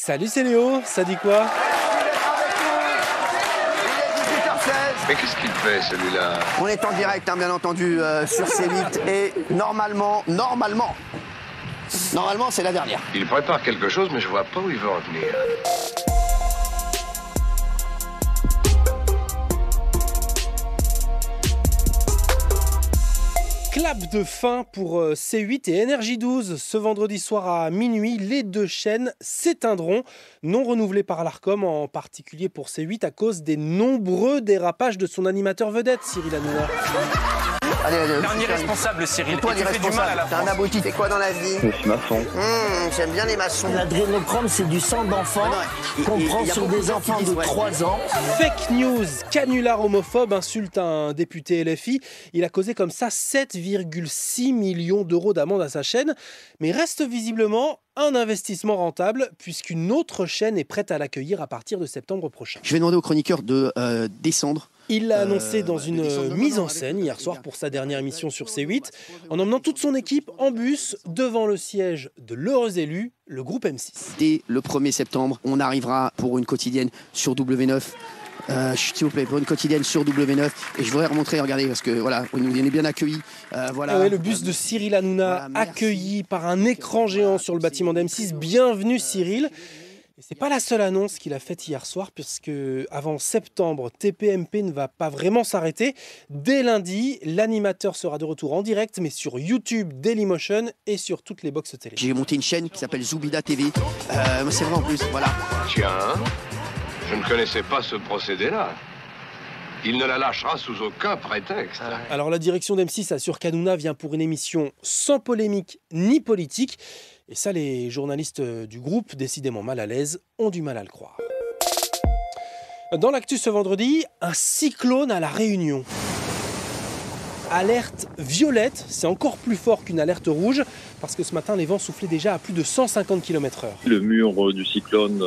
Salut, c'est Léo, ça dit quoi? Mais qu'est-ce qu'il fait celui-là? On est en direct, hein, bien entendu, sur C8 et normalement, c'est la dernière. Il prépare quelque chose, mais je vois pas où il veut en venir. Clap de fin pour C8 et NRJ12. Ce vendredi soir à minuit, les deux chaînes s'éteindront, non renouvelées par l'Arcom, en particulier pour C8 à cause des nombreux dérapages de son animateur vedette, Cyril Hanouna. Allez, T'es un irresponsable, Cyril. Toi, Et tu fais du mal à la t'es un France. abruti. T'es quoi dans la vie? Je suis maçon. J'aime bien les maçons. L'adrénochrome, c'est du sang d'enfant qu'on prend sur des enfants de 3 ans. Fake news, canular homophobe, insulte un député LFI. Il a causé comme ça 7,6 millions d'euros d'amende à sa chaîne, mais reste visiblement un investissement rentable puisqu'une autre chaîne est prête à l'accueillir à partir de septembre prochain. Je vais demander au chroniqueur de descendre. Il l'a annoncé dans une mise en scène hier soir pour sa dernière émission sur C8, en emmenant toute son équipe en bus devant le siège de l'heureux élu, le groupe M6. Dès le 1er septembre, on arrivera pour une quotidienne sur W9. S'il vous plaît, pour une quotidienne sur W9. Et je voudrais remontrer, regardez, parce que voilà, on est bien accueillis. Voilà. Ouais, le bus de Cyril Hanouna, voilà, accueilli par un écran géant sur le bâtiment d'M6. Bienvenue Cyril. Et c'est pas la seule annonce qu'il a faite hier soir, puisque avant septembre, TPMP ne va pas vraiment s'arrêter. Dès lundi, l'animateur sera de retour en direct, mais sur YouTube, Dailymotion et sur toutes les boxes télé. J'ai monté une chaîne qui s'appelle Zoubida TV. C'est vrai en plus, voilà. Tiens, je ne connaissais pas ce procédé-là. Il ne la lâchera sous aucun prétexte. Alors la direction d'M6 assure qu'Hanouna vient pour une émission sans polémique ni politique. Et ça, les journalistes du groupe, décidément mal à l'aise, ont du mal à le croire. Dans l'actu ce vendredi, un cyclone à La Réunion. Alerte violette, c'est encore plus fort qu'une alerte rouge, parce que ce matin, les vents soufflaient déjà à plus de 150 km/h. Le mur du cyclone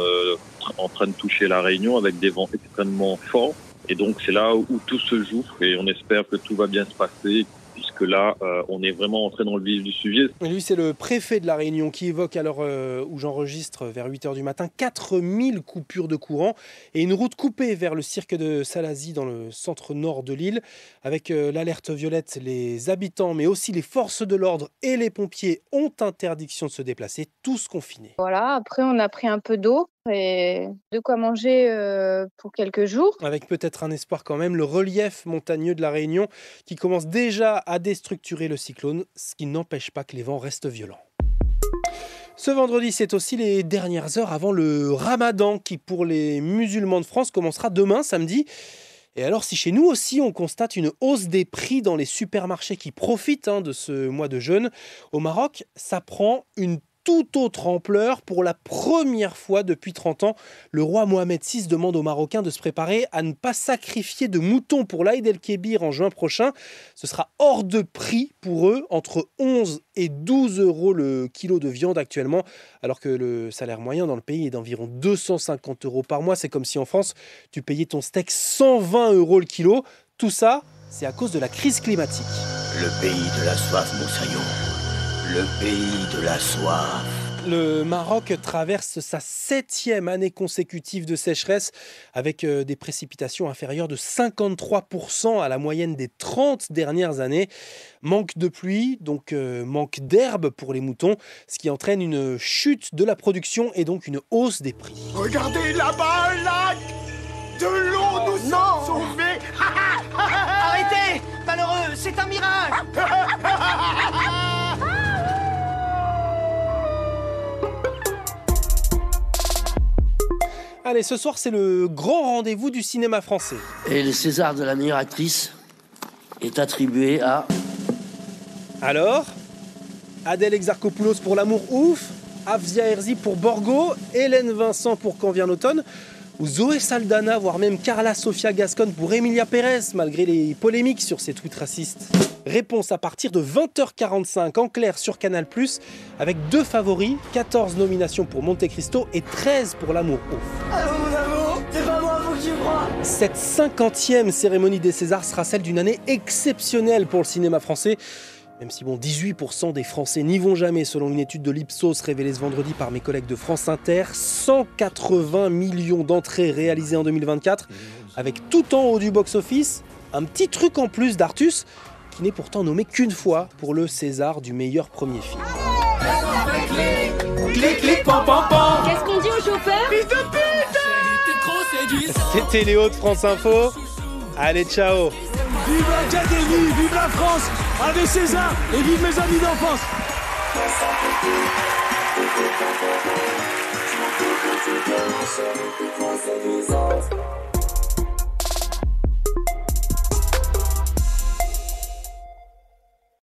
en train de toucher la Réunion avec des vents extrêmement forts. Et donc c'est là où tout se joue et on espère que tout va bien se passer, puisque là, on est vraiment entré dans le vif du sujet. Et lui, c'est le préfet de La Réunion qui évoque, à l'heure où j'enregistre, vers 8h du matin, 4000 coupures de courant et une route coupée vers le cirque de Salazie dans le centre-nord de l'île. Avec l'alerte violette, les habitants, mais aussi les forces de l'ordre et les pompiers ont interdiction de se déplacer, tous confinés. Voilà, après on a pris un peu d'eau et de quoi manger pour quelques jours. Avec peut-être un espoir quand même, le relief montagneux de La Réunion qui commence déjà à déstructurer le cyclone, ce qui n'empêche pas que les vents restent violents. Ce vendredi, c'est aussi les dernières heures avant le Ramadan qui, pour les musulmans de France, commencera demain, samedi. Et alors, si chez nous aussi, on constate une hausse des prix dans les supermarchés qui profitent de ce mois de jeûne, au Maroc, ça prend une toute autre ampleur. Pour la première fois depuis 30 ans, le roi Mohamed VI demande aux Marocains de se préparer à ne pas sacrifier de moutons pour l'Aïd el-Kébir en juin prochain. Ce sera hors de prix pour eux, entre 11 et 12 euros le kilo de viande actuellement, alors que le salaire moyen dans le pays est d'environ 250 euros par mois. C'est comme si en France, tu payais ton steak 120 euros le kilo. Tout ça, c'est à cause de la crise climatique. Le pays de la soif, Moussaillon. Le pays de la soif. Le Maroc traverse sa 7e année consécutive de sécheresse avec des précipitations inférieures de 53% à la moyenne des 30 dernières années. Manque de pluie, donc manque d'herbe pour les moutons, ce qui entraîne une chute de la production et donc une hausse des prix. Regardez là-bas un lac! De l'eau, nous sommes sauvés! Arrêtez! Malheureux, c'est un miracle! Allez, ce soir, c'est le grand rendez-vous du cinéma français. Et le César de la meilleure actrice est attribué à... Alors, Adèle Exarchopoulos pour L'amour ouf, Afzia Herzi pour Borgo, Hélène Vincent pour Quand vient l'automne, ou Zoé Saldana, voire même Carla Sofia Gascon pour Emilia Pérez, malgré les polémiques sur ses tweets racistes. Réponse à partir de 20h45 en clair sur Canal+, avec 2 favoris, 14 nominations pour Monte Cristo et 13 pour L'amour ouf. Allô mon amour, c'est pas moi, faut que j'y croie. Cette 50e cérémonie des Césars sera celle d'une année exceptionnelle pour le cinéma français. Même si 18% des Français n'y vont jamais, selon une étude de l'Ipsos révélée ce vendredi par mes collègues de France Inter. 180 millions d'entrées réalisées en 2024, avec tout en haut du box-office, un petit truc en plus d'Artus, qui n'est pourtant nommé qu'une fois pour le César du meilleur premier film. Clic, clic, pam, pam, pam. Qu'est-ce qu'on dit au chauffeur? Fils de pute! C'était Léo de France Info. Allez, ciao. Vive l'Académie, vive la France, avec César et vive mes amis d'enfance.